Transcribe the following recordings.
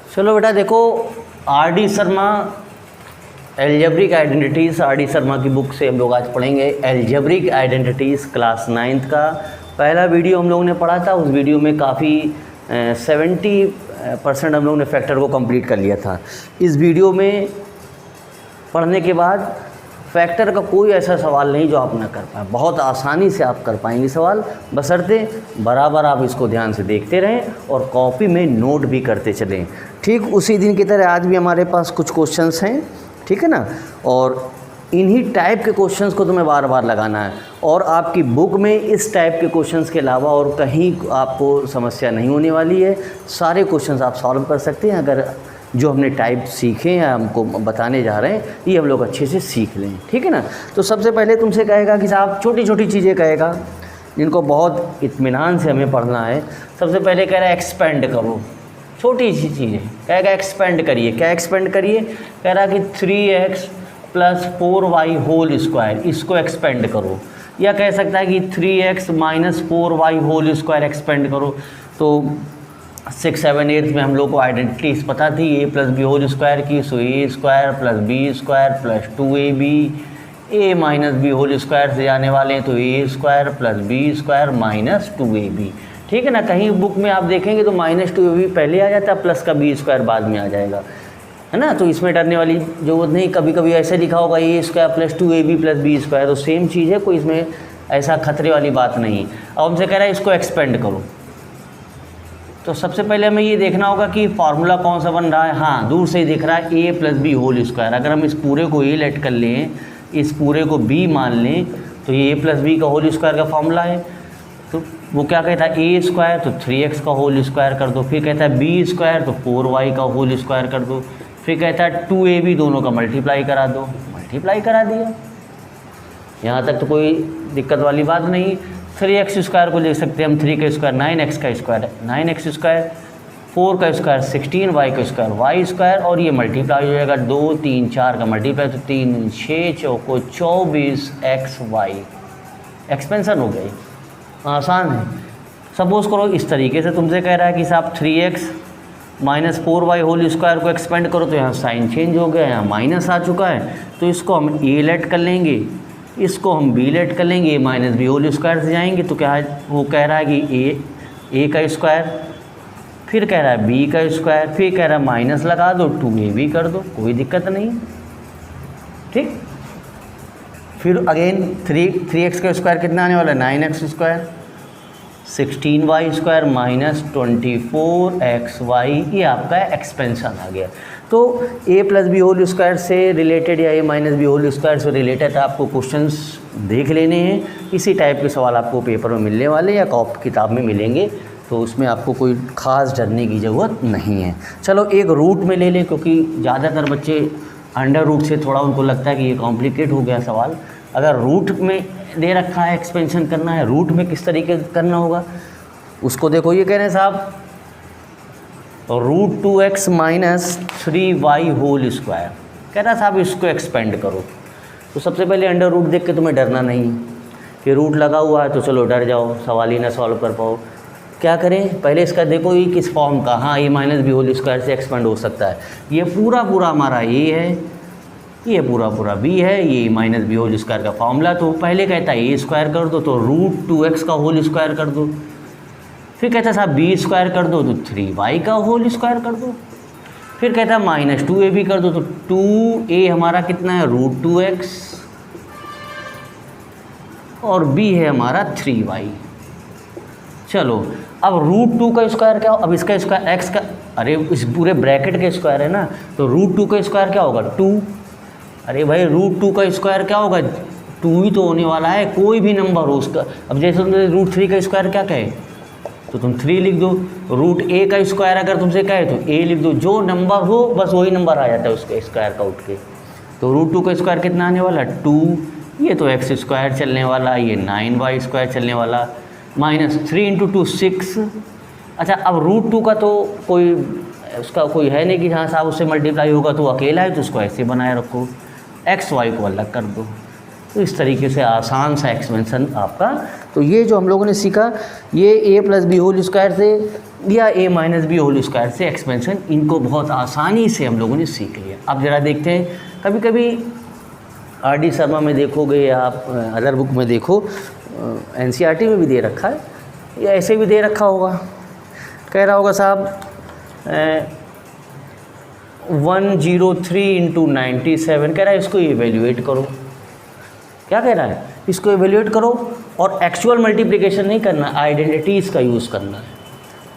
चलो बेटा देखो, R D Sharma algebraic identities, R D Sharma की बुक से हम लोग आज पढ़ेंगे एल्जेब्रिक आइडेंटिटीज़ क्लास 9th का पहला वीडियो हम लोगों ने पढ़ा था। उस वीडियो में काफ़ी 70% हम लोगों ने फैक्टर को कंप्लीट कर लिया था। इस वीडियो में पढ़ने के बाद फैक्टर का कोई ऐसा सवाल नहीं जो आप ना कर पाएँ, बहुत आसानी से आप कर पाएंगे सवाल, बशर्ते बराबर आप इसको ध्यान से देखते रहें और कॉपी में नोट भी करते चलें। ठीक उसी दिन की तरह आज भी हमारे पास कुछ क्वेश्चंस हैं, ठीक है ना, और इन्हीं टाइप के क्वेश्चंस को तुम्हें बार बार लगाना है। और आपकी बुक में इस टाइप के क्वेश्चंस के अलावा और कहीं आपको समस्या नहीं होने वाली है। सारे क्वेश्चंस आप सॉल्व कर सकते हैं अगर जो हमने टाइप सीखे हैं, हमको बताने जा रहे हैं, ये हम लोग अच्छे से सीख लें, ठीक है ना। तो सबसे पहले तुमसे कहेगा कि साहब छोटी छोटी चीज़ें कहेगा जिनको बहुत इत्मीनान से हमें पढ़ना है। सबसे पहले कह रहा है एक्सपेंड करो, छोटी सी चीज़ें कहेगा एक्सपेंड करिए। क्या एक्सपेंड करिए? कह रहा कि 3x + 4y होल स्क्वायर, इसको एक्सपेंड करो। या कह सकता है कि 3x - 4y whole square expand करो। तो 6, 7, 8 में हम लोग को आइडेंटिटीज़ पता थी a + b होल स्क्वायर की। So a² + b² + 2ab, a - b whole square से जाने वाले हैं तो a² + b² - 2ab, ठीक है ना। कहीं बुक में आप देखेंगे तो -2ab पहले आ जाता है, प्लस का b² बाद में आ जाएगा, है ना। तो इसमें डरने वाली ज़रूरत नहीं। कभी कभी ऐसे लिखा होगा a² + 2ab + b², तो सेम चीज़ है, कोई इसमें ऐसा खतरे वाली बात नहीं। अब हमसे कह रहा है इसको एक्सपेंड करो। तो सबसे पहले हमें ये देखना होगा कि फार्मूला कौन सा बन रहा है। हाँ, दूर से ही दिख रहा है a + b होल स्क्वायर। अगर हम इस पूरे को a लेट कर लें, इस पूरे को b मान लें, तो ये a + b का होल स्क्वायर का फार्मूला है। तो वो क्या कहता है, a² तो 3x का होल स्क्वायर कर दो, फिर कहता है b² तो 4y का होल स्क्वायर कर दो, फिर कहता है 2ab दोनों का मल्टीप्लाई करा दो। मल्टीप्लाई करा दिया, यहाँ तक तो कोई दिक्कत वाली बात नहीं। 3x² को लिख सकते हैं हम, 3 का स्क्वायर 9x का स्क्वायर है, 9x², 4 का स्क्वायर 16, y का स्क्वायर y², और ये मल्टीप्लाई हो जाएगा 2, 3, 4 का मल्टीप्लाई तो 3, 6, 4 24xy। एक्सपेंशन हो गई, आसान है। सपोज करो इस तरीके से तुमसे कह रहा है कि साहब 3x - 4y होल स्क्वायर को एक्सपेंड करो, तो यहाँ साइन चेंज हो गया, यहाँ माइनस आ चुका है, तो इसको हम a लेट कर लेंगे, इसको हम b लेट कर लेंगे, a - b होल स्क्वायर से जाएंगे तो क्या है, वो कह रहा है कि a का स्क्वायर, फिर कह रहा है b का स्क्वायर, फिर कह रहा है माइनस लगा दो, 2ab कर दो, कोई दिक्कत नहीं, ठीक। फिर अगेन 3x का स्क्वायर कितना आने वाला है, 9x², 16y² - 24xy, ये आपका एक्सपेंशन आ गया। तो a + b होल स्क्वायर से रिलेटेड या a - b होल स्क्वायर से रिलेटेड आपको क्वेश्चंस देख लेने हैं। इसी टाइप के सवाल आपको पेपर में मिलने वाले या किताब में मिलेंगे, तो उसमें आपको कोई ख़ास डरने की ज़रूरत नहीं है। चलो एक रूट में ले लें, क्योंकि ज़्यादातर बच्चे अंडर रूट से थोड़ा उनको लगता है कि ये कॉम्प्लिकेट हो गया सवाल। अगर रूट में दे रखा है एक्सपेंशन करना है, रूट में किस तरीके करना होगा उसको देखो। ये कह रहे हैं साहब √2x - 3y होल स्क्वायर, कह रहा साहब इसको एक्सपेंड करो। तो सबसे पहले अंडर रूट देख के तुम्हें डरना नहीं कि रूट लगा हुआ है तो चलो डर जाओ, सवाल ही ना सॉल्व कर पाओ। क्या करें, पहले इसका देखो ये किस फॉर्म का, हाँ a - b होल स्क्वायर से एक्सपेंड हो सकता है। ये पूरा हमारा a है, ये पूरा b है, ये a - b होल स्क्वायर का फॉर्मूला। तो पहले कहता है a² कर दो, तो √2x का होल स्क्वायर कर दो, फिर कहता है साहब b² कर दो तो 3y का होल स्क्वायर कर दो, फिर कहता है -2ab कर दो, तो 2a हमारा कितना है √2x, और b है हमारा 3y। चलो अब √2 का स्क्वायर क्या हो, अब इसका स्क्वायर x का, अरे इस पूरे ब्रैकेट के स्क्वायर है ना, तो √2 का स्क्वायर क्या होगा 2। अरे भाई √2 का स्क्वायर क्या होगा, 2 ही तो होने वाला है, कोई भी नंबर हो उसका। अब जैसे तुमने √3 का स्क्वायर क्या कहे तो तुम 3 लिख दो, √a का स्क्वायर अगर तुमसे कहे तो a लिख दो, जो नंबर हो बस वही नंबर आ जाता है उसके स्क्वायर का उठ के। तो √2 का स्क्वायर कितना आने वाला 2, ये तो x² चलने वाला, ये 9y² चलने वाला, -3 × 2 6। अच्छा अब √2 का तो कोई उसका कोई है नहीं कि हाँ साहब उससे मल्टीप्लाई होगा, तो अकेला है तो उसको ऐसे बनाए रखो, xy को अलग कर दो। तो इस तरीके से आसान सा एक्सपेंशन आपका। तो ये जो हम लोगों ने सीखा, ये a + b होल स्क्वायर से या ए माइनस बी होल स्क्वायर से एक्सपेंशन, इनको बहुत आसानी से हम लोगों ने सीख लिया। अब ज़रा देखते हैं, कभी कभी आर.डी. शर्मा में देखोगे या आप अदर बुक में देखो, एनसीईआरटी में भी दे रखा है या ऐसे भी दे रखा होगा, कह रहा होगा साहब 103 इंटू 97, कह रहा है इसको इवेल्यूएट करो। क्या कह रहा है? इसको इवेल्यूएट करो और एक्चुअल मल्टीप्लिकेशन नहीं करना, आइडेंटिटीज़ का यूज़ करना है।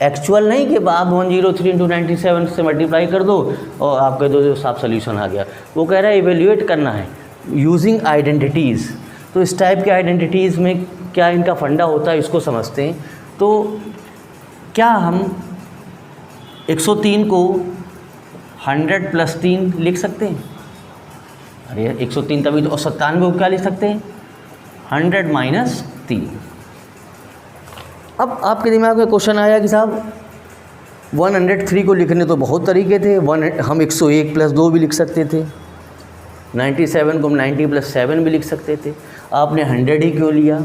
एक्चुअल नहीं कि आप 103 इंटू 97 से मल्टीप्लाई कर दो और आप कह दो जो साफ सोल्यूशन आ गया। वो कह रहा है इवेल्यूएट करना है यूजिंग आइडेंटिटीज़। तो इस टाइप के आइडेंटिटीज़ में क्या इनका फंडा होता है, इसको समझते हैं। तो क्या हम 103 को 100 प्लस 3 लिख सकते हैं? अरे 103 तभी तो, और 97 को क्या लिख सकते हैं? 100 माइनस 3। अब आपके दिमाग में क्वेश्चन आया कि साहब 103 को लिखने तो बहुत तरीके थे, हम 101 प्लस 2 भी लिख सकते थे, 97 को हम 90 प्लस 7 भी लिख सकते थे, आपने 100 ही क्यों लिया?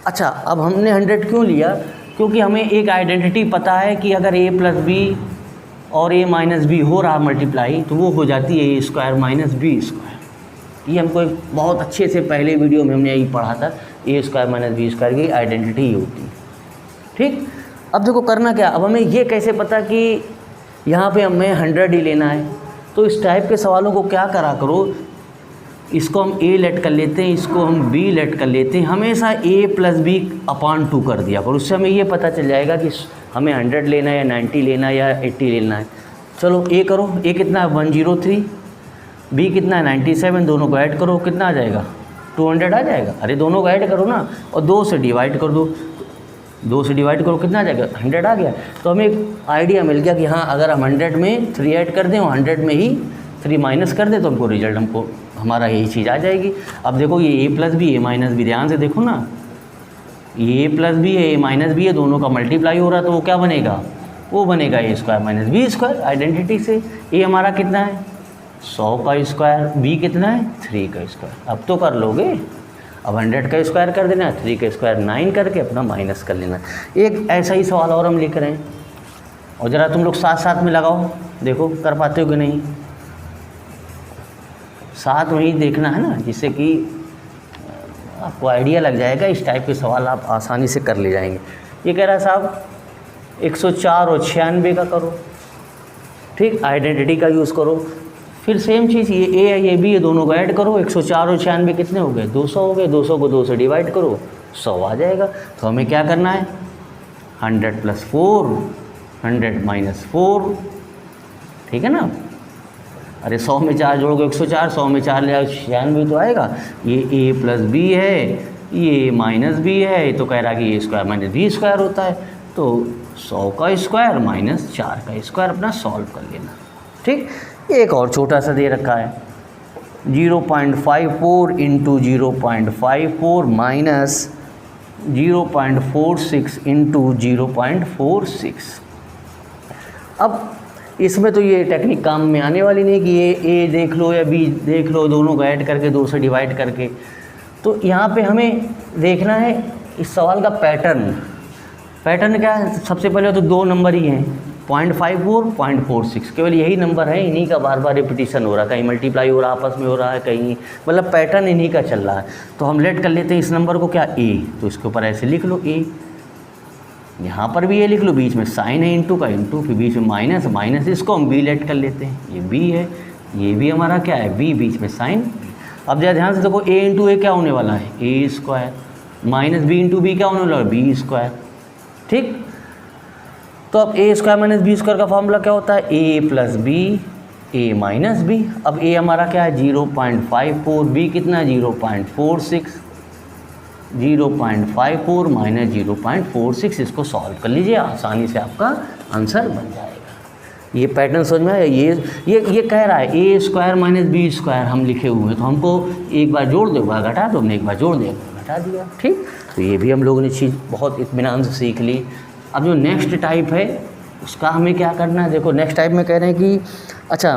अच्छा, अब हमने 100 क्यों लिया? क्योंकि हमें एक आइडेंटिटी पता है कि अगर a प्लस बी और a माइनस बी हो रहा मल्टीप्लाई, तो वो हो जाती है a square minus b square. ये हमको एक बहुत अच्छे से पहले वीडियो में हमने यही पढ़ा था, a square minus b square की आइडेंटिटी ही होती है। ठीक, अब देखो करना क्या, अब हमें ये कैसे पता कि यहाँ पे हमें 100 ही लेना है? तो इस टाइप के सवालों को क्या करा करो, इसको हम a लेट कर लेते हैं, इसको हम b लेट कर लेते हैं, हमेशा a प्लस बी अपॉन 2 कर दिया करो। उससे हमें ये पता चल जाएगा कि हमें 100 लेना है या 90 लेना है या 80 लेना है। चलो a करो, a कितना है 103, b कितना है 97, दोनों को ऐड करो, कितना आ जाएगा 200 आ जाएगा। अरे दोनों को ऐड करो ना और 2 से डिवाइड कर दो, 2 से डिवाइड करो, कितना आ जाएगा 100 आ गया। तो हमें एक आइडिया मिल गया कि हाँ, अगर हम 100 में 3 ऐड कर दें और 100 में ही 3 माइनस कर दें तो हमको रिजल्ट हमको हमारा यही चीज़ आ जाएगी। अब देखो ये a plus b, a minus b, ध्यान से देखो ना, ये a प्लस बी है, a माइनस बी है, दोनों का मल्टीप्लाई हो रहा है, तो वो क्या बनेगा? वो बनेगा a square minus b square. Identity से a हमारा कितना है 100 का स्क्वायर, b कितना है 3 का स्क्वायर। अब तो कर लोगे, अब 100 का स्क्वायर कर देना, 3 का स्क्वायर 9 करके अपना माइनस कर लेना। एक ऐसा ही सवाल और हम लिख रहे हैं, और ज़रा तुम लोग साथ साथ में लगाओ, देखो कर पाते हो कि नहीं। साथ में ही देखना है ना, जिससे कि आपको आइडिया लग जाएगा, इस टाइप के सवाल आप आसानी से कर ले जाएंगे। ये कह रहा है साहब 104 और 96 का करो। ठीक, आइडेंटिटी का यूज़ करो। फिर सेम चीज़, ये a है ये b है, दोनों को ऐड करो, 104 और 96 कितने हो गए 200 हो गए, 200 को 2 से डिवाइड करो, 100 आ जाएगा। तो हमें क्या करना है 100 प्लस 4, 100 माइनस 4, ठीक है ना। अरे 100 में 4 जोड़ोगे 104, 100 में 4 ले आओ 96 तो आएगा। ये a प्लस बी है, ये माइनस बी है, तो कह रहा है कि a square minus b square होता है। तो 100 का स्क्वायर माइनस 4 का स्क्वायर अपना सॉल्व कर लेना। ठीक, एक और छोटा सा दे रखा है 0.54 इंटू 0.54 माइनस 0.46 इंटू 0.46। अब इसमें तो ये टेक्निक काम में आने वाली नहीं कि ये a देख लो या b देख लो, दोनों को ऐड करके 2 से डिवाइड करके। तो यहाँ पे हमें देखना है इस सवाल का पैटर्न। पैटर्न क्या है? सबसे पहले तो 2 नंबर ही हैं, 0.54, 0.46, केवल यही नंबर है, इन्हीं का बार बार रिपीटिशन हो रहा है, कहीं मल्टीप्लाई हो रहा है आपस में हो रहा है, कहीं मतलब पैटर्न इन्हीं का चल रहा है। तो हम लेट कर लेते हैं इस नंबर को क्या a, तो इसके ऊपर ऐसे लिख लो a, यहाँ पर भी ये लिख लो, बीच में साइन है इंटू का इंटू, फिर बीच में माइनस, माइनस इसको हम b लेट कर लेते हैं, ये b है, ये भी हमारा क्या है b, बीच में साइन। अब जरा ध्यान से देखो a इंटू ए क्या होने वाला है a square, minus b into b क्या होने वाला है b स्क्वायर। ठीक, तो अब a square minus b square का फॉर्मूला क्या होता है a plus b a minus b. अब a हमारा क्या है 0.54, b कितना है 0.46, 0.54 माइनस 0.46, इसको सॉल्व कर लीजिए, आसानी से आपका आंसर बन जाएगा। ये पैटर्न समझ में आया। ये कह रहा है a square minus b square हम लिखे हुए हैं, तो हमको एक बार जोड़ दो, एक बार घटा दो, हमने एक बार जोड़ दिया, घटा दिया। ठीक, तो ये भी हम लोगों ने चीज़ बहुत इत्मीनान से सीख ली। अब जो नेक्स्ट टाइप है उसका हमें क्या करना है, देखो नेक्स्ट टाइप में कह रहे हैं कि अच्छा,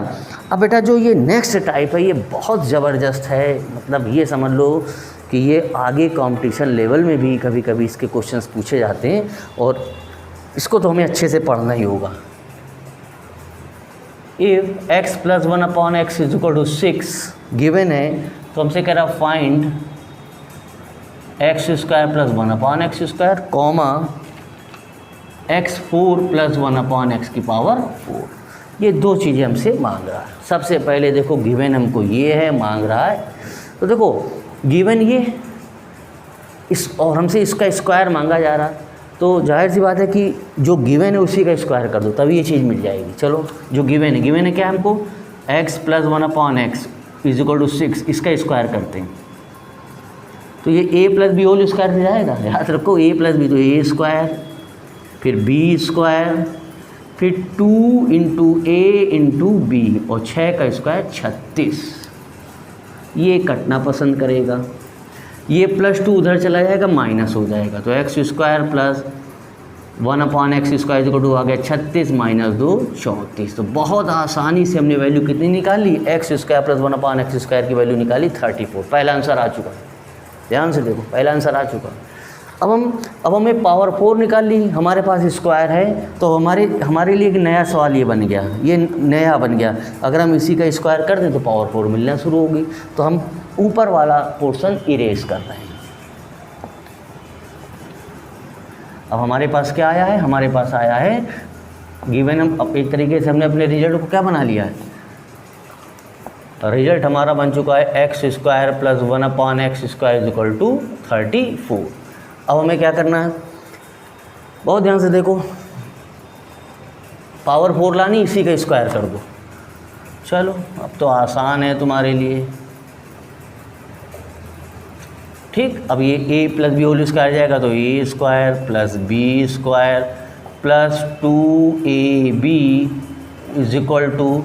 अब बेटा जो ये नेक्स्ट टाइप है ये बहुत ज़बरदस्त है, मतलब ये समझ लो कि ये आगे कंपटीशन लेवल में भी कभी कभी इसके क्वेश्चंस पूछे जाते हैं। और इसको तो हमें अच्छे से पढ़ना ही होगा। If x plus 1/x is equal to 6 given है, तो हमसे कह रहा find x square plus 1/x square comma x4 plus 1/x की पावर 4। ये दो चीज़ें हमसे मांग रहा है। सबसे पहले देखो गिवन हमको ये है, मांग रहा है, तो देखो गिवन ये इस और हमसे इसका स्क्वायर मांगा जा रहा, तो जाहिर सी बात है कि जो गिवन है उसी का स्क्वायर कर दो तभी ये चीज़ मिल जाएगी। चलो जो गिवन है क्या हमको x plus 1/x is equal to 6, इसका स्क्वायर करते हैं तो ये a plus b whole square हो जाएगा। याद रखो a प्लस बी तो a स्क्वायर, फिर b स्क्वायर, फिर 2 इंटू a इंटू बी और 6 का स्क्वायर 36। ये कटना पसंद करेगा, ये +2 उधर चला जाएगा माइनस हो जाएगा, तो x square plus 1/x square equal to आ गया 36 माइनस 2 34। तो बहुत आसानी से हमने वैल्यू कितनी निकाली, x square plus 1/x square की वैल्यू निकाली 34। पहला आंसर आ चुका है, ध्यान से देखो पहला आंसर आ चुका है। अब हमें पावर 4 निकाल ली, हमारे पास स्क्वायर है, तो हमारे लिए एक नया सवाल ये बन गया, ये नया बन गया। अगर हम इसी का स्क्वायर कर दें तो पावर 4 मिलना शुरू होगी, तो हम ऊपर वाला पोर्शन इरेज कर रहे हैं। अब हमारे पास क्या आया है, हमारे पास आया है गिवन, हम एक तरीके से हमने अपने रिजल्ट को क्या बना लिया है, रिजल्ट हमारा बन चुका है x square plus 1/x square is equal to 34। अब हमें क्या करना है, बहुत ध्यान से देखो, पावर 4 लानी, इसी का स्क्वायर कर दो। चलो अब तो आसान है तुम्हारे लिए, ठीक। अब ये a plus b whole square जाएगा तो a square plus b square plus 2ab is equal to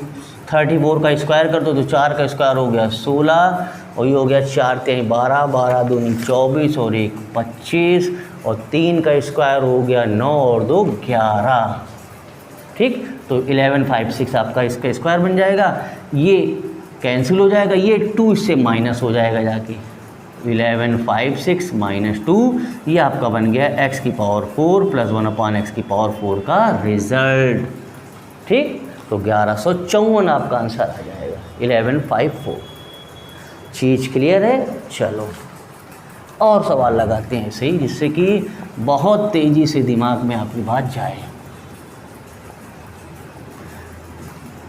34 का स्क्वायर कर दो तो 4 का स्क्वायर हो गया 16 और ये हो गया 4 3 12, 12 दूनी 24 और 1 25 और 3 का स्क्वायर हो गया 9 और 2 11, ठीक। तो 11 5 6 आपका इसका स्क्वायर बन जाएगा, ये कैंसिल हो जाएगा, ये 2 इससे माइनस हो जाएगा जाके 11 5 6 माइनस 2, ये आपका बन गया x की पावर 4 प्लस 1/x की पावर 4 का रिजल्ट, ठीक। तो 1154 आपका आंसर आ जाएगा, 1154। चीज़ क्लियर है। चलो और सवाल लगाते हैं सही, जिससे कि बहुत तेज़ी से दिमाग में आपकी बात जाए।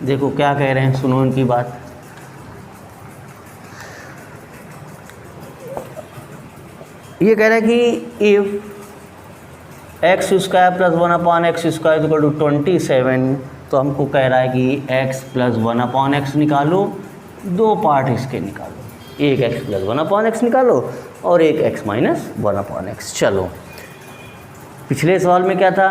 देखो क्या कह रहे हैं, सुनो उनकी बात। ये कह रहा है कि if x square plus 1/x square equal to 27, तो हमको कह रहा है कि x प्लस 1/x निकालो, दो पार्ट इसके निकालो, एक x प्लस 1/x निकालो और एक x माइनस 1/x। चलो पिछले सवाल में क्या था,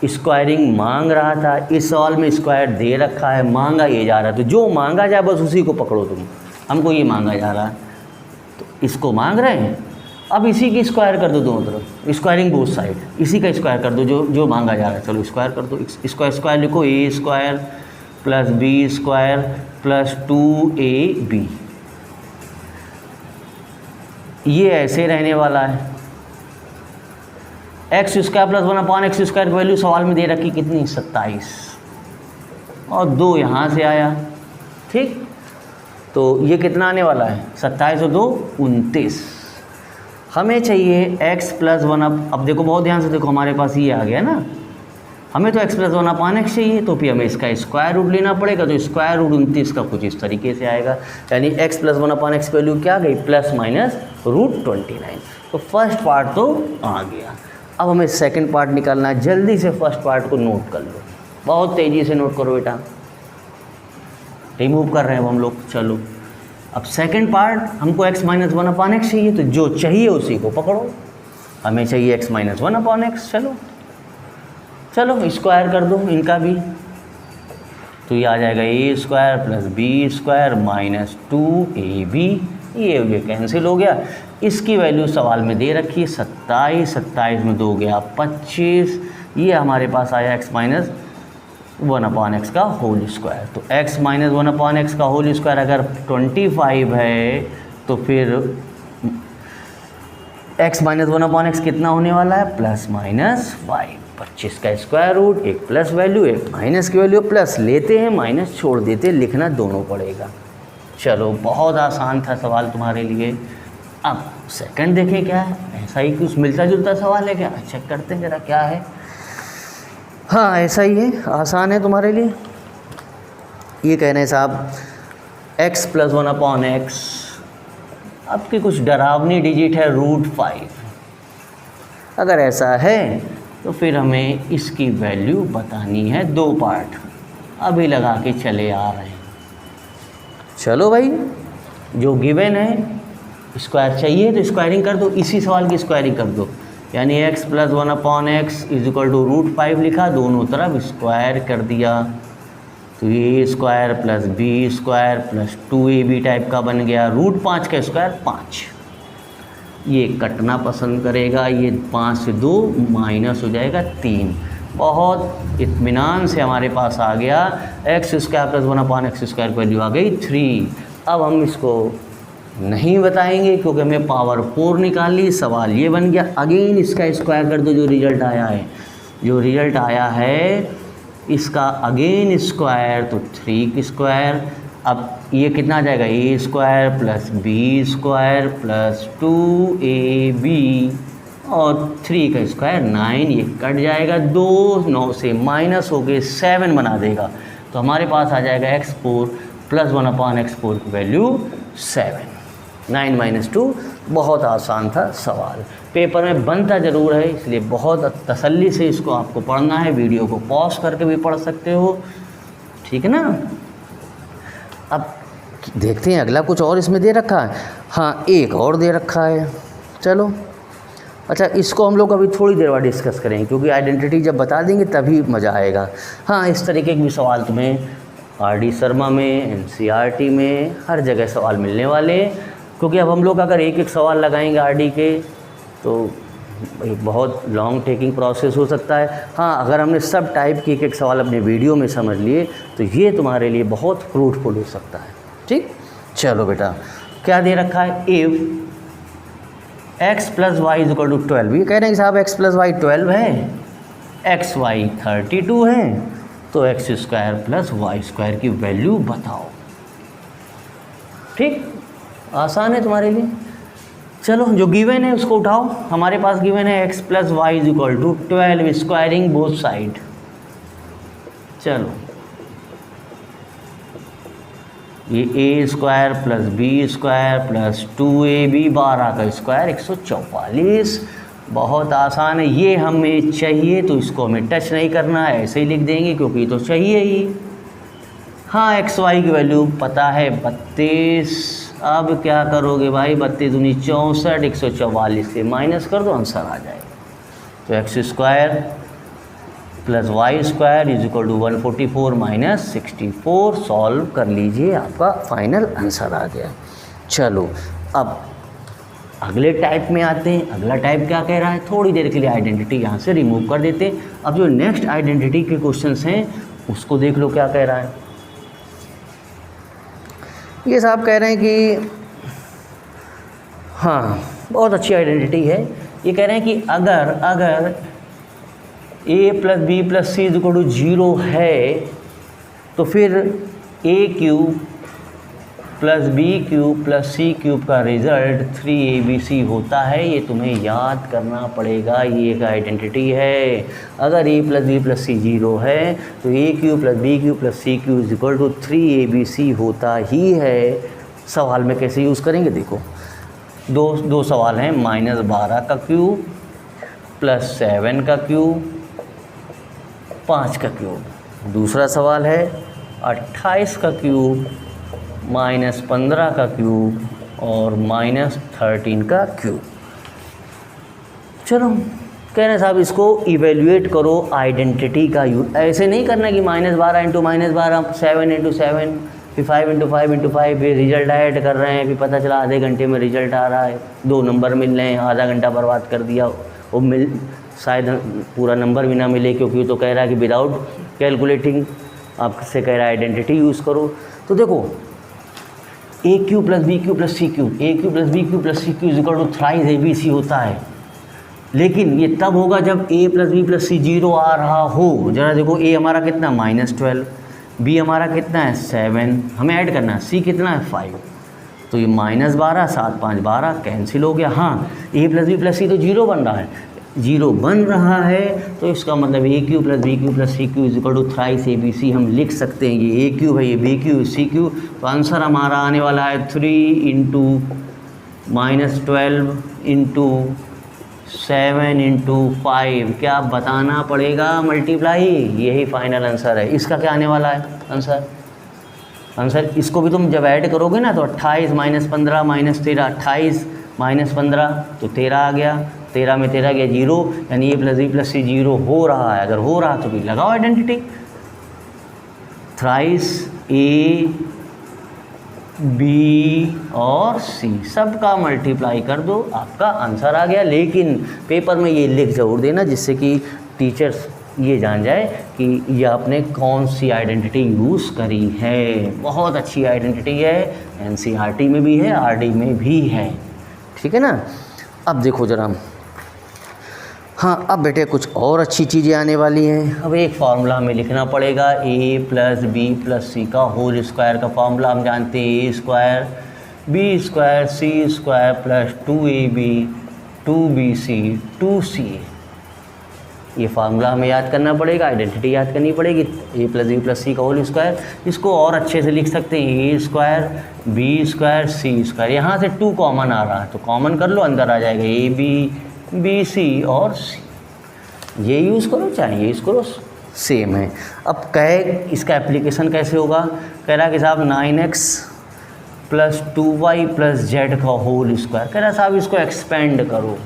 स्क्वायरिंग मांग रहा था, इस सवाल में स्क्वायर दे रखा है, मांगा ये जा रहा है, तो जो मांगा जाए बस उसी को पकड़ो तुम। हमको ये मांगा जा रहा है तो इसको मांग रहे हैं, अब इसी की स्क्वायर कर दो दोनों तरफ, स्क्वायरिंग बोथ साइड, इसी का स्क्वायर कर दो जो मांगा जा रहा है। चलो स्क्वायर कर दो, इसका स्क्वायर लिखो a square plus b square plus 2ab, ये ऐसे रहने वाला है। x square plus 1/x square की वैल्यू सवाल में दे रखी कितनी, 27 और 2 यहाँ से आया, ठीक। तो ये कितना आने वाला है, 27 और 2 29। हमें चाहिए x प्लस 1, अब देखो बहुत ध्यान से देखो, हमारे पास ये आ गया ना, हमें तो x प्लस 1/x चाहिए, तो फिर हमें इसका स्क्वायर रूट लेना पड़ेगा, तो स्क्वायर रूट 29 का कुछ इस तरीके से आएगा, यानी x प्लस 1/x वैल्यू क्या आ गई, प्लस माइनस रूट 29। तो फर्स्ट पार्ट तो आ गया। अब हमें सेकंड पार्ट निकालना है, जल्दी से फर्स्ट पार्ट को नोट कर लो, बहुत तेज़ी से नोट करो बेटा, रिमूव कर रहे हैं हम लोग। चलो अब सेकंड पार्ट, हमको x माइनस 1/x चाहिए, तो जो चाहिए उसी को पकड़ो, हमें चाहिए x माइनस 1/x। चलो स्क्वायर कर दो इनका भी, तो ये आ जाएगा a square plus b square minus 2ab, ये कैंसिल हो गया। इसकी वैल्यू सवाल में दे रखी है 27, 27 में 2 गया 25, ये हमारे पास आया x माइनस 1/x का होल स्क्वायर। तो x माइनस 1/x का होल स्क्वायर अगर 25 है तो फिर x माइनस 1/x कितना होने वाला है, प्लस माइनस 5। 25 का स्क्वायर रूट, एक प्लस वैल्यू एक माइनस की वैल्यू, प्लस लेते हैं माइनस छोड़ देते हैं, लिखना दोनों पड़ेगा। चलो बहुत आसान था सवाल तुम्हारे लिए। अब सेकंड देखें क्या है, ऐसा ही कुछ मिलता जुलता सवाल है क्या, चेक करते हैं ज़रा क्या है। हाँ ऐसा ही है, आसान है तुम्हारे लिए। ये कह रहे हैं साहब x + 1/x, आपकी कुछ डरावनी डिजिट है √5। अगर ऐसा है तो फिर हमें इसकी वैल्यू बतानी है, 2 पार्ट अभी लगा के चले आ रहे हैं। चलो भाई, जो गिवन है स्क्वायर चाहिए तो स्क्वायरिंग कर दो, इसी सवाल की स्क्वायरिंग कर दो, यानी x + 1/x = √5 लिखा, दोनों तरफ स्क्वायर कर दिया, तो ये square plus b square plus 2ab type का बन गया। √5 का स्क्वायर 5, ये कटना पसंद करेगा, ये 5 से 2 माइनस हो जाएगा 3। बहुत इत्मीनान से हमारे पास आ गया x² + 1/x² की वैल्यू आ गई 3। अब हम इसको नहीं बताएंगे क्योंकि हमें पावर 4 निकाली, सवाल ये बन गया। अगेन इसका स्क्वायर कर दो, जो रिजल्ट आया है, जो रिजल्ट आया है इसका अगेन स्क्वायर तो 3 की स्क्वायर। अब ये कितना आ जाएगा, a² + b² + 2ab और 3 का स्क्वायर 9, ये कट जाएगा, 2 9 से माइनस हो गए 7 बना देगा, तो हमारे पास आ जाएगा x4 + 1/x4 की वैल्यू 7। 9 - 2 बहुत आसान था सवाल, पेपर में बनता ज़रूर है, इसलिए बहुत तसल्ली से इसको आपको पढ़ना है। वीडियो को पॉज करके भी पढ़ सकते हो, ठीक है ना। अब देखते हैं अगला, कुछ और इसमें दे रखा है। हाँ एक और दे रखा है, चलो अच्छा इसको हम लोग अभी थोड़ी देर बाद डिस्कस करेंगे, क्योंकि आइडेंटिटी जब बता देंगे तभी मज़ा आएगा। हाँ इस तरीके के भी सवाल तुम्हें RD शर्मा में, NCERT में, हर जगह सवाल मिलने वाले हैं, क्योंकि अब हम लोग अगर एक एक सवाल लगाएंगे RD के तो एक बहुत लॉन्ग टेकिंग प्रोसेस हो सकता है। हाँ अगर हमने सब टाइप के एक एक सवाल अपने वीडियो में समझ लिए तो ये तुम्हारे लिए बहुत फ्रूटफुल हो सकता है। ठीक, चलो बेटा क्या दे रखा है, इफ़ x + y = 12, ये कह रहे हैं कि साहब x + y 12 है, xy 32 है, तो x² + y² की वैल्यू बताओ। ठीक, आसान है तुम्हारे लिए। चलो जो गिवन है उसको उठाओ, हमारे पास गिवन है x + y = 12, squaring both side. चलो ये a² + b² + 2ab 12 का स्क्वायर 144, बहुत आसान है। ये हमें चाहिए तो इसको हमें टच नहीं करना है, ऐसे ही लिख देंगे क्योंकि तो चाहिए ही। हाँ xy की वैल्यू पता है 32, अब क्या करोगे भाई, 32 दूनी 64, 144 से माइनस कर दो, आंसर आ जाएगा। तो x² + y² = 144 - 64, सॉल्व कर लीजिए, आपका फाइनल आंसर आ गया। चलो अब अगले टाइप में आते हैं। अगला टाइप क्या कह रहा है, थोड़ी देर के लिए आइडेंटिटी यहाँ से रिमूव कर देते हैं। अब जो नेक्स्ट आइडेंटिटी के क्वेश्चंस हैं उसको देख लो क्या कह रहा है। ये साहब कह रहे हैं कि हाँ बहुत अच्छी आइडेंटिटी है। ये कह रहे हैं कि अगर a + b + c = 0 है तो फिर a³ + b³ + c³ का रिज़ल्ट 3abc होता है। ये तुम्हें याद करना पड़ेगा, ये एक आइडेंटिटी है। अगर a + b + c 0 है तो a³ + b³ + c³ = 3abc होता ही है। सवाल में कैसे यूज़ करेंगे देखो, दो सवाल हैं, -12 का क्यूब + 7 का क्यूब 5 का क्यूब। दूसरा सवाल है 28 का क्यूब -15 का क्यूब और -13 का क्यूब। चलो कह रहे हैं साहब इसको इवेल्युएट करो आइडेंटिटी का यूज। ऐसे नहीं करना कि -12 × -12 7 × 7 फिर 5 × 5 × 5 फिर रिजल्ट ऐड कर रहे हैं, फिर पता चला आधे घंटे में रिजल्ट आ रहा है, 2 नंबर मिल रहे हैं, आधा घंटा बर्बाद कर दिया, वो शायद पूरा नंबर भी ना मिले, क्योंकि तो कह रहा है कि विदाउट कैलकुलेटिंग आपसे कह रहा है आइडेंटिटी यूज़ करो। तो देखो a³ + b³ + c³, a³ + b³ + c³ = thrice abc होता है। लेकिन ये तब होगा जब a प्लस बी प्लस सी 0 आ रहा हो। ज़रा देखो, a हमारा कितना -12, b हमारा कितना है 7, हमें ऐड करना है, c कितना है 5, तो ये -12, 7 5 12 कैंसिल हो गया। हाँ, a प्लस बी प्लस सी तो 0 बन रहा है, 0 बन रहा है, तो इसका मतलब a cube plus b cube plus c cube is equal to thrice a b c हम लिख सकते हैं। ये ए क्यू है, ये बी क्यू, सी क्यू, तो आंसर हमारा आने वाला है 3 इंटू -12 इंटू 7 इंटू 5, क्या बताना पड़ेगा मल्टीप्लाई, यही फाइनल आंसर है। इसका क्या आने वाला है आंसर इसको भी तुम जब ऐड करोगे ना तो 28 -15 -13, 28 -15 तो 13 आ गया, 13 में 13 गया 0, यानी ए प्लस बी प्लस सी 0 हो रहा है। अगर हो रहा तो भी लगाओ आइडेंटिटी, थ्राइस ए बी और सी सबका मल्टीप्लाई कर दो, आपका आंसर आ गया। लेकिन पेपर में ये लिख जरूर देना, जिससे कि टीचर्स ये जान जाए कि ये आपने कौन सी आइडेंटिटी यूज़ करी है। बहुत अच्छी आइडेंटिटी है, एनसीईआरटी में भी है, आरडी में भी है, ठीक है ना। अब देखो जरा, हाँ अब बेटे कुछ और अच्छी चीज़ें आने वाली हैं। अब एक फार्मूला हमें लिखना पड़ेगा, a plus b plus c का होल स्क्वायर का फार्मूला हम जानते हैं, a square b square c square plus 2ab 2bc 2ca। ये फार्मूला हमें याद करना पड़ेगा, आइडेंटिटी याद करनी पड़ेगी, ए प्लस बी प्लस सी का होल स्क्वायर। इसको और अच्छे से लिख सकते हैं, a square b square c square, यहाँ से 2 कॉमन आ रहा है तो कॉमन कर लो, अंदर आ जाएगा ए बी बी सी और सी। ये यूज़ करो चाहे ये यूज़ करो, सेम है। अब कहे इसका एप्लीकेशन कैसे होगा, कह रहा कि साहब 9x plus 2y plus Z का होल स्क्वायर, कह रहा साहब इसको एक्सपेंड करो,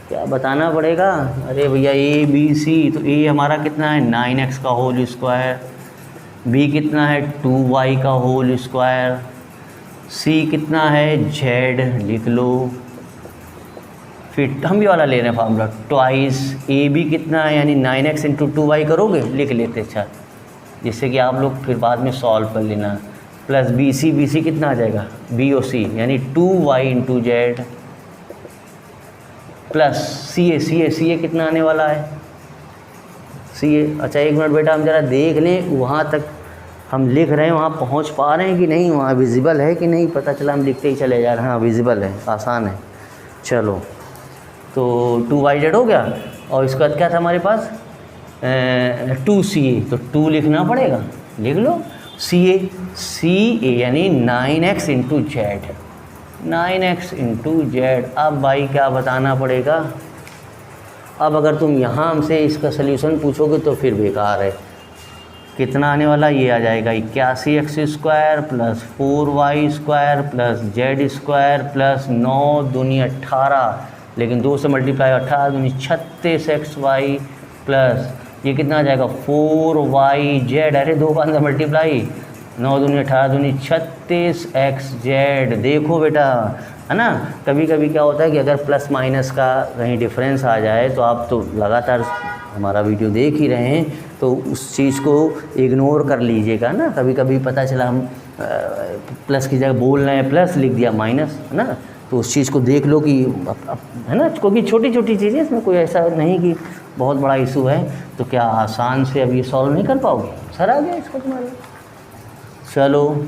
क्या बताना पड़ेगा, अरे भैया ए बी सी, तो ए हमारा कितना है 9x का होल स्क्वायर, बी कितना है 2y का होल स्क्वायर, सी कितना है z लिख लो, फिर हम भी वाला ले रहे हैं फार्मूला ट्वाइस ए बी कितना है यानी 9x इंटू 2y करोगे, लिख लेते अच्छा, जिससे कि आप लोग फिर बाद में सॉल्व कर लेना, प्लस बी सी कितना आ जाएगा बी ओ सी यानी 2y इंटू जेड प्लस सी ए कितना आने वाला है सी ए। अच्छा एक मिनट बेटा हम ज़रा देख लें वहाँ तक हम लिख रहे हैं, वहाँ पहुँच पा रहे हैं कि नहीं, वहाँ विजिबल है कि नहीं, पता चला हम लिखते ही चले जा रहे हैं। हाँ विजिबल है, आसान है। चलो तो 2y हो गया और इसके बाद क्या था हमारे पास 2ca, तो 2 लिखना पड़ेगा, लिख लो ca यानी 9x into Z, 9x into Z. अब भाई क्या बताना पड़ेगा, अब अगर तुम यहाँ हमसे इसका सल्यूशन पूछोगे तो फिर बेकार है। कितना आने वाला, ये आ जाएगा 81x square plus 4y square plus Z square plus 9 दूनी 18, लेकिन 2 से मल्टीप्लाई 18 दूनी 36xy प्लस ये कितना आ जाएगा 4yz, अरे 2 बार मल्टीप्लाई 9 दूनी 18 दूनी 36xz। देखो बेटा है ना, कभी कभी क्या होता है कि अगर प्लस माइनस का कहीं डिफरेंस आ जाए तो आप तो लगातार हमारा वीडियो देख ही रहे हैं तो उस चीज़ को इग्नोर कर लीजिएगा ना। कभी कभी पता चला हम प्लस की जगह बोल रहे हैं प्लस लिख दिया माइनस, है ना, तो उस चीज़ को देख लो कि है ना, क्योंकि छोटी छोटी चीज़ें, इसमें कोई ऐसा नहीं कि बहुत बड़ा इशू है। तो क्या आसान से अब ये सॉल्व नहीं कर पाओगे, सर आ गया इसको तुम्हारे। चलो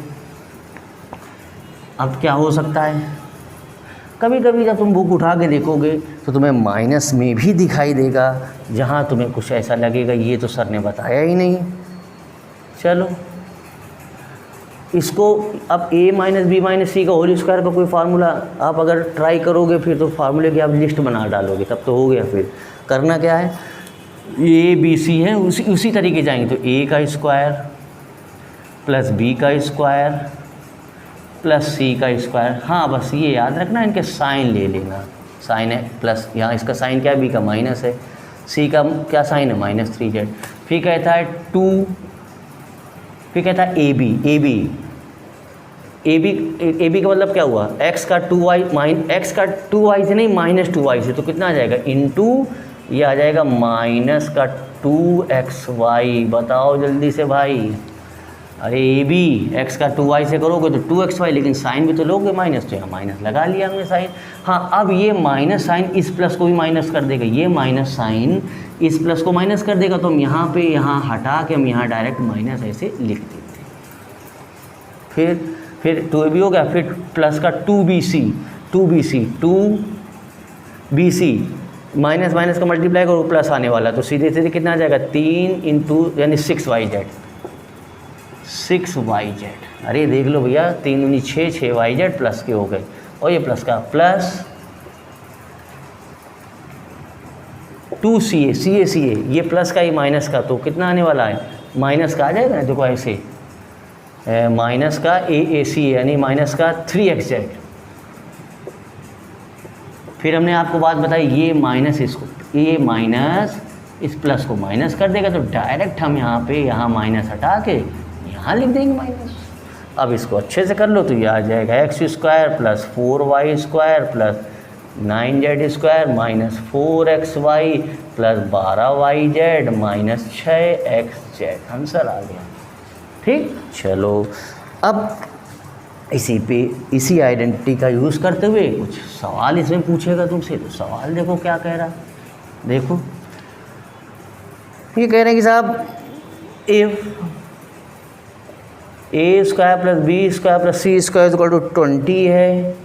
अब क्या हो सकता है, कभी कभी जब तुम बुक उठा के देखोगे तो तुम्हें माइनस में भी दिखाई देगा, जहाँ तुम्हें कुछ ऐसा लगेगा ये तो सर ने बताया ही नहीं। चलो इसको अब a माइनस बी माइनस सी का होल स्क्वायर का कोई फार्मूला आप अगर ट्राई करोगे फिर तो फार्मूले की आप लिस्ट बना डालोगे, तब तो हो गया। फिर करना क्या है, ए बी सी है उसी तरीके जाएंगे, तो a का स्क्वायर प्लस b का स्क्वायर प्लस c का स्क्वायर। हाँ बस ये याद रखना, इनके साइन ले लेना, साइन है प्लस, यहाँ इसका साइन क्या है b का माइनस है, c का क्या साइन है -3z। फिर कहता है 2, फिर कहता है ए बी का मतलब क्या हुआ, x का 2y x का 2y से नहीं -2y से, तो कितना आ जाएगा इंटू ये आ जाएगा माइनस का 2xy। बताओ जल्दी से भाई, अरे ए बी एक्स का 2y से करोगे तो 2xy, लेकिन साइन भी तो लोगे माइनस, तो यहाँ माइनस लगा लिया हमने साइन। हाँ, अब ये माइनस साइन इस प्लस को भी माइनस कर देगा, ये माइनस साइन इस प्लस को माइनस कर देगा, तो हम यहाँ पे यहाँ हटा के हम यहाँ डायरेक्ट माइनस ऐसे लिख देते हैं। फिर 2ab हो गया, फिर प्लस का 2bc माइनस माइनस का मल्टीप्लाई करो, प्लस आने वाला, तो सीधे सीधे कितना आ जाएगा 3 इंटू यानी 6yz। अरे देख लो भैया, 3 दूनी 6, 6yz प्लस के हो गए, और ये प्लस का प्लस 2ca, ये प्लस का, ये माइनस का, तो कितना आने वाला है माइनस का आ जाएगा ना, देखो ऐसे माइनस का AAC यानी माइनस का 3xz। फिर हमने आपको बात बताई, ये माइनस इसको, ये माइनस इस प्लस को माइनस कर देगा, तो डायरेक्ट हम यहाँ पे यहाँ माइनस हटा के यहाँ लिख देंगे माइनस। अब इसको अच्छे से कर लो तो ये आ जाएगा x² plus 4y² plus 9z² minus 4xy plus 12yz minus 6xz। Answer आ गया। ठीक, चलो अब इसी आइडेंटिटी का यूज़ करते हुए कुछ सवाल इसमें पूछेगा तुमसे, तो सवाल देखो क्या कह रहा है। देखो ये कह रहे हैं कि साहब if a² plus b² plus c² equal to 20 है,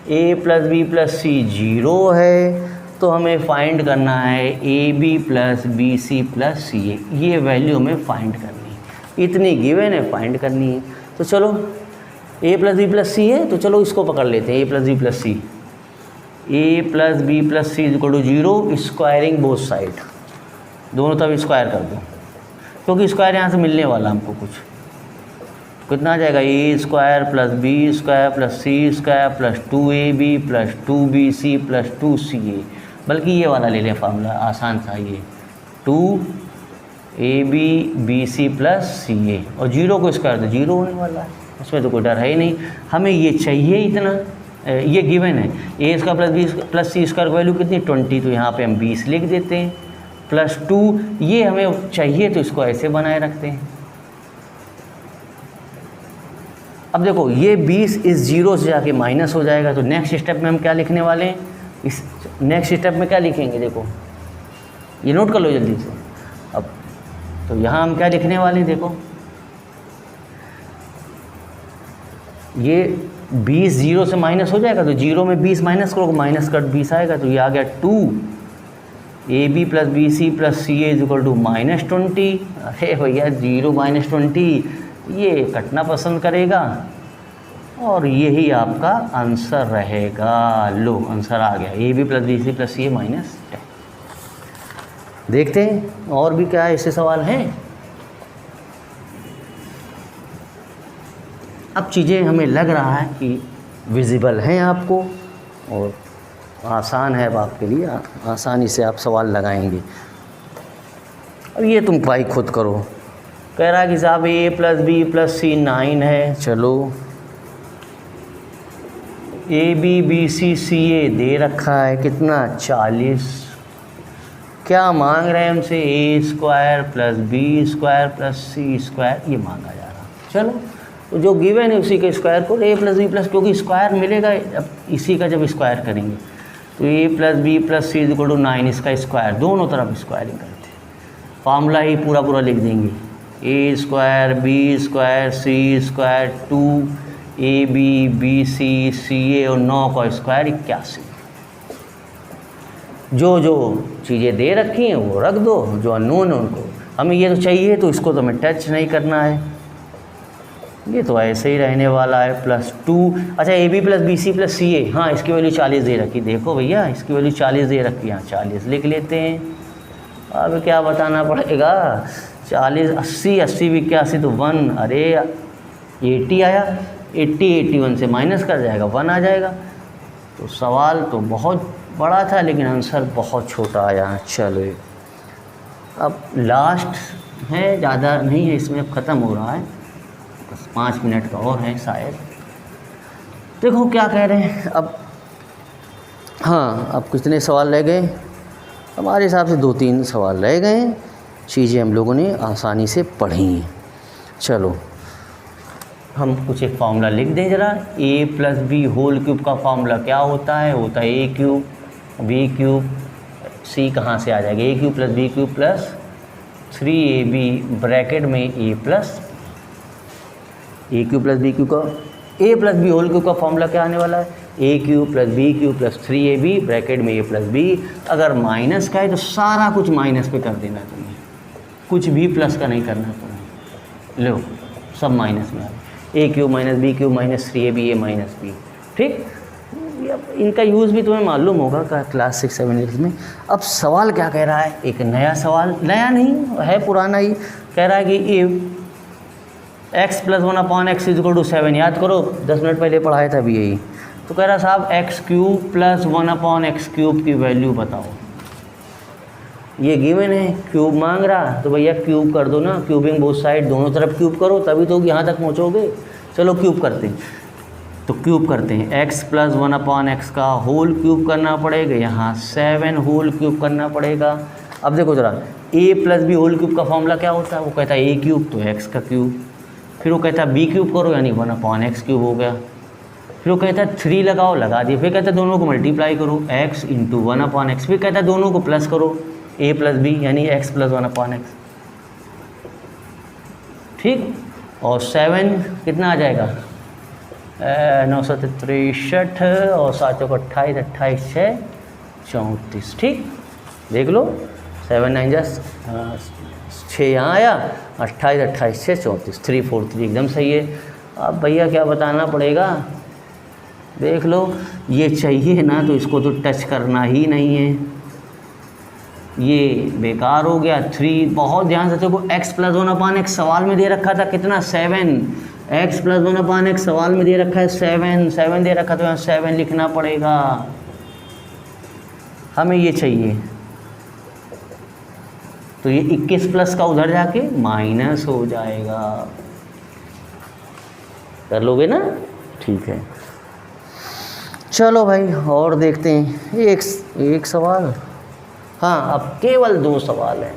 a plus b plus c 0 है, तो हमें फाइंड करना है ab plus bc plus ca। ये वैल्यू हमें फाइंड करनी है, इतनी गिवन है, फाइंड करनी है। तो चलो a plus b plus c है, तो चलो इसको पकड़ लेते हैं, a plus b plus c, a plus b plus c equal to 0, squaring both side, दोनों तरफ स्क्वायर कर दो, क्योंकि स्क्वायर यहाँ से मिलने वाला हमको कुछ, कितना आ जाएगा a² plus b² plus c² plus 2ab plus 2bc plus 2ca। बल्कि ये वाला ले लें फार्मूला, आसान था ये, 2ab bc प्लस ca, और 0 को स्क्वायर तो 0 होने वाला है, उसमें तो कोई डर है ही नहीं। हमें ये चाहिए इतना, ये गिवन है, a² plus b plus c² की वैल्यू कितनी 20, तो यहाँ पे हम 20 लिख देते हैं, प्लस 2, ये हमें चाहिए तो इसको ऐसे बनाए रखते हैं। अब देखो ये 20 इस 0 से जाके माइनस हो जाएगा, तो नेक्स्ट स्टेप में हम क्या लिखने वाले हैं, इस नेक्स्ट स्टेप में क्या लिखेंगे, देखो ये नोट कर लो जल्दी से। अब तो यहाँ हम क्या लिखने वाले हैं, देखो ये 20 0 से माइनस हो जाएगा, तो 0 में 20 माइनस करो, माइनस कट 20 आएगा, तो ये आ गया 2ab plus bc plus ca is equal to -20। अरे भैया 0 माइनस 20 ये कटना पसंद करेगा, और यही आपका आंसर रहेगा। लो आंसर आ गया, ab plus bc plus ca minus 10। देखते हैं और भी क्या ऐसे सवाल हैं। अब चीज़ें हमें लग रहा है कि विजिबल हैं आपको, और आसान है अब आपके लिए, आसानी से आप सवाल लगाएंगे। अब ये तुम भाई खुद करो। कह रहा है कि साहब a plus b plus c 9 है, चलो ab bc ca दे रखा है, कितना 40। क्या मांग रहे हैं हमसे, a² plus b² plus c², ये मांगा जा रहा। चलो तो जो गिवन है उसी के स्क्वायर को a प्लस b प्लस, क्योंकि स्क्वायर मिलेगा अब इसी का जब स्क्वायर करेंगे, तो a plus b plus c equal to 9, इसका स्क्वायर, दोनों तरफ स्क्वायरिंग करते हैं, फार्मूला ही पूरा लिख देंगे, a² b² c² 2ab bc ca और 9 का स्क्वायर 81। जो जो चीज़ें दे रखी हैं वो रख दो, जो अननोन है उनको, हमें ये तो चाहिए तो इसको तो हमें टच नहीं करना है, ये तो ऐसे ही रहने वाला है, प्लस 2। अच्छा ab plus bc plus ca, हाँ इसकी वैल्यू 40 दे रखी, देखो भैया इसकी वैल्यू 40 दे रखी, यहाँ 40 लिख लेते हैं। अब क्या बताना पड़ेगा, 40 80 80 भी 81 तो 1, अरे 80 आया, 80 81 से माइनस कर जाएगा 1 आ जाएगा। तो सवाल तो बहुत बड़ा था लेकिन आंसर बहुत छोटा आया। चलो अब लास्ट है, ज़्यादा नहीं है इसमें, अब ख़त्म हो रहा है, बस 5 मिनट का और है शायद। देखो क्या कह रहे हैं अब, हाँ अब कितने सवाल रह गए, हमारे हिसाब से 2-3 सवाल रह गए हैं, चीज़ें हम लोगों ने आसानी से पढ़ी हैं। चलो हम कुछ एक फार्मूला लिख दें ज़रा। A plus b whole cube का फार्मूला क्या होता है? होता है a cube b cube, c कहाँ से आ जाएगा? A cube plus b cube plus 3ab bracket में a cube plus b cube का a plus b whole cube का फॉर्मूला क्या आने वाला है? A cube plus b cube plus 3ab bracket में ए प्लस बी। अगर माइनस का है तो सारा कुछ माइनस पे कर देना तुम्हें, कुछ भी प्लस का नहीं करना तुम्हें। लो सब माइनस में आ a cube minus b cube minus 3ab a minus b. ठीक, इनका यूज़ भी तुम्हें मालूम होगा क्लास 6 7 8 में। अब सवाल क्या कह रहा है? एक नया सवाल, नया नहीं है पुराना ही, कह रहा है कि x plus 1/x is equal to 7। याद करो 10 मिनट पहले पढ़ाया था अभी यही। तो कह रहा साहब x cube plus 1/x cube की वैल्यू बताओ। ये गिवन है, क्यूब मांग रहा, तो भैया क्यूब कर दो ना, क्यूबिंग बोथ साइड, दोनों तरफ क्यूब करो तभी तो यहाँ तक पहुँचोगे। चलो क्यूब करते हैं, तो क्यूब करते हैं। x प्लस 1/x का होल क्यूब करना पड़ेगा, यहाँ 7 होल क्यूब करना पड़ेगा। अब देखो ज़रा, a plus b whole cube का फॉर्मूला क्या होता है? वो कहता है a क्यूब तो x का क्यूब, फिर वो कहता है b क्यूब करो यानी 1/x क्यूब हो गया, फिर वो कहता है 3 लगाओ, लगा दिए, फिर कहता है दोनों को मल्टीप्लाई करो x इंटू 1/x, फिर कहता है दोनों को प्लस करो a प्लस बी यानी x प्लस 1/x। ठीक, और 7 कितना आ जाएगा? 963 और 7 को 28, 28 6 34। ठीक, देख लो 7 9 6 यहाँ आया, 28 28 6 34, 343 एकदम सही है। अब भैया क्या बताना पड़ेगा? देख लो, ये चाहिए ना तो इसको तो टच करना ही नहीं है, ये बेकार हो गया। 3 बहुत ध्यान से देखो, x प्लस 1/x सवाल में दे रखा था कितना? 7। x प्लस 1/x सवाल में दे रखा है 7 दे रखा, तो यहाँ 7 लिखना पड़ेगा। हमें ये चाहिए, तो ये 21 प्लस का उधर जाके माइनस हो जाएगा। कर लोगे ना? ठीक है, चलो भाई और देखते हैं एक सवाल। हाँ, अब केवल 2 सवाल हैं,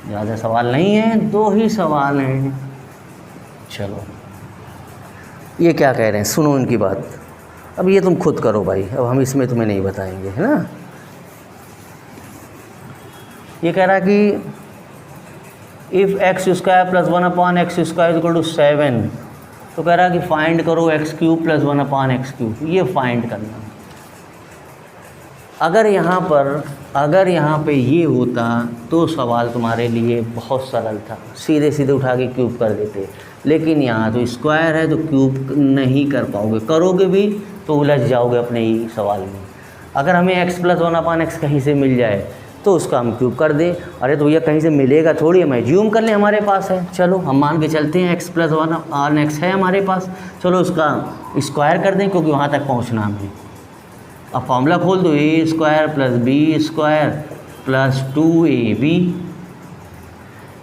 ज़्यादा सवाल नहीं है, 2 ही सवाल हैं। चलो, ये क्या कह रहे हैं सुनो इनकी बात। अब ये तुम खुद करो भाई, अब हम इसमें तुम्हें नहीं बताएंगे, है ना। ये कह रहा है कि if x square plus 1/x square equal to 7, तो कह रहा है कि फाइंड करो x cube plus 1/x cube. ये फाइंड करना। अगर यहाँ पे ये होता तो सवाल तुम्हारे लिए बहुत सरल था, सीधे सीधे उठा के क्यूब कर देते, लेकिन यहाँ तो स्क्वायर है तो क्यूब नहीं कर पाओगे, करोगे भी तो उलझ जाओगे अपने ही सवाल में। अगर हमें x प्लस 1/x कहीं से मिल जाए तो उसका हम क्यूब कर दें। अरे तो भैया कहीं से मिलेगा थोड़ी, हम एज्यूम कर लें हमारे पास है। चलो हम मान के चलते हैं x प्लस 1/x है हमारे पास, चलो उसका स्क्वायर कर दें क्योंकि वहाँ तक पहुँचना हमें। अब फॉर्मूला खोल दो, a square plus b square plus 2ab।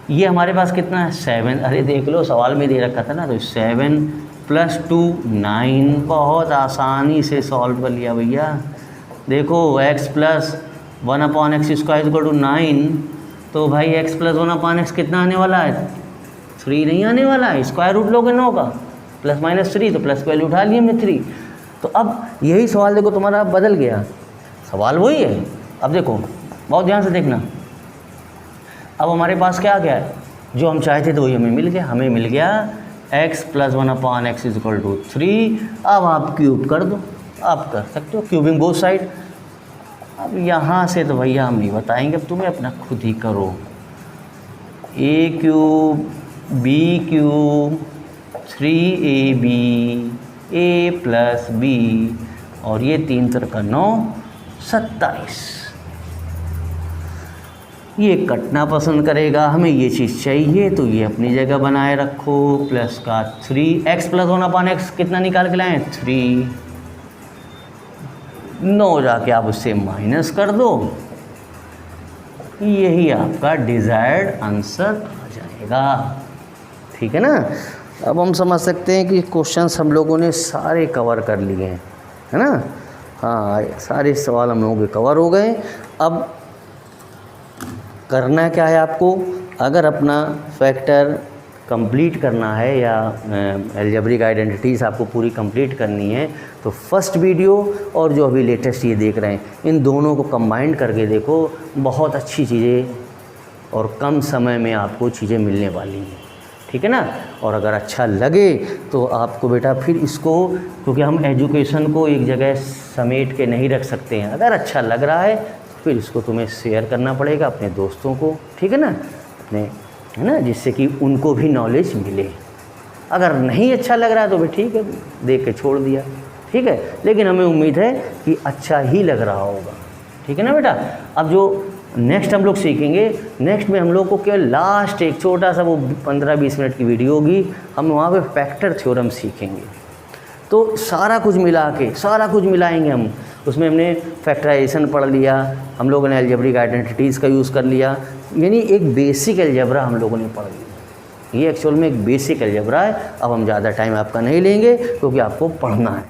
ये हमारे पास कितना है? 7। अरे देख लो सवाल में दे रखा था ना, तो 7 प्लस 2 9। बहुत आसानी से सॉल्व कर लिया भैया। देखो x plus 1/x square equal to 9, तो भाई x प्लस 1/x कितना आने वाला है? 3 नहीं आने वाला है, स्क्वायर रूट लोगे 9 का, प्लस माइनस 3, तो प्लस की वैल्यू उठा ली हमने 3। तो अब यही सवाल देखो तुम्हारा बदल गया, सवाल वही है। अब देखो बहुत ध्यान से देखना, अब हमारे पास क्या गया है? जो हम चाहते थे वही हमें मिल गया। हमें मिल गया x plus 1/x is equal to 3। अब आप क्यूब कर दो, आप कर सकते हो क्यूबिंग बोथ साइड। अब यहाँ से तो भैया हम नहीं बताएंगे, अब तुम्हें अपना खुद ही करो। a cube b cube 3ab a plus b, और ये 3 3 का 9 27। ये कटना पसंद करेगा, हमें ये चीज़ चाहिए तो ये अपनी जगह बनाए रखो। प्लस का 3 x प्लस 1/x कितना निकाल के लाएँ? 3। 9 जाके आप उससे माइनस कर दो, यही आपका डिज़ायर्ड आंसर आ जाएगा। ठीक है ना। अब हम समझ सकते हैं कि क्वेश्चंस हम लोगों ने सारे कवर कर लिए हैं, है ना। हाँ, सारे सवाल हम लोगों के कवर हो गए। अब करना क्या है आपको? अगर अपना फैक्टर कंप्लीट करना है या अलजेब्रिक आइडेंटिटीज़ आपको पूरी कंप्लीट करनी है तो फर्स्ट वीडियो और जो अभी लेटेस्ट ये देख रहे हैं इन दोनों को कंबाइन करके देखो, बहुत अच्छी चीज़ें और कम समय में आपको चीज़ें मिलने वाली हैं, ठीक है ना। और अगर अच्छा लगे तो आपको बेटा फिर इसको, क्योंकि हम एजुकेशन को एक जगह समेट के नहीं रख सकते हैं, अगर अच्छा लग रहा है फिर इसको तुम्हें शेयर करना पड़ेगा अपने दोस्तों को, ठीक है ना, अपने, है ना, जिससे कि उनको भी नॉलेज मिले। अगर नहीं अच्छा लग रहा है तो भी ठीक है, देख के छोड़ दिया, ठीक है, लेकिन हमें उम्मीद है कि अच्छा ही लग रहा होगा, ठीक है ना बेटा। अब जो नेक्स्ट हम लोग सीखेंगे, नेक्स्ट में हम लोग को केवल लास्ट एक छोटा सा वो 15-20 मिनट की वीडियो होगी, हम वहाँ पे फैक्टर थ्योरम सीखेंगे। तो सारा कुछ मिला के, सारा कुछ मिलाएंगे हम, उसमें हमने फैक्टराइजेशन पढ़ लिया, हम लोगों ने अलजेब्रिक आइडेंटिटीज़ का यूज़ कर लिया, यानी एक बेसिक अलजेब्रा हम लोगों ने पढ़ लिया। ये एक्चुअल में एक बेसिक अलजेब्रा है। अब हम ज़्यादा टाइम आपका नहीं लेंगे क्योंकि आपको पढ़ना है।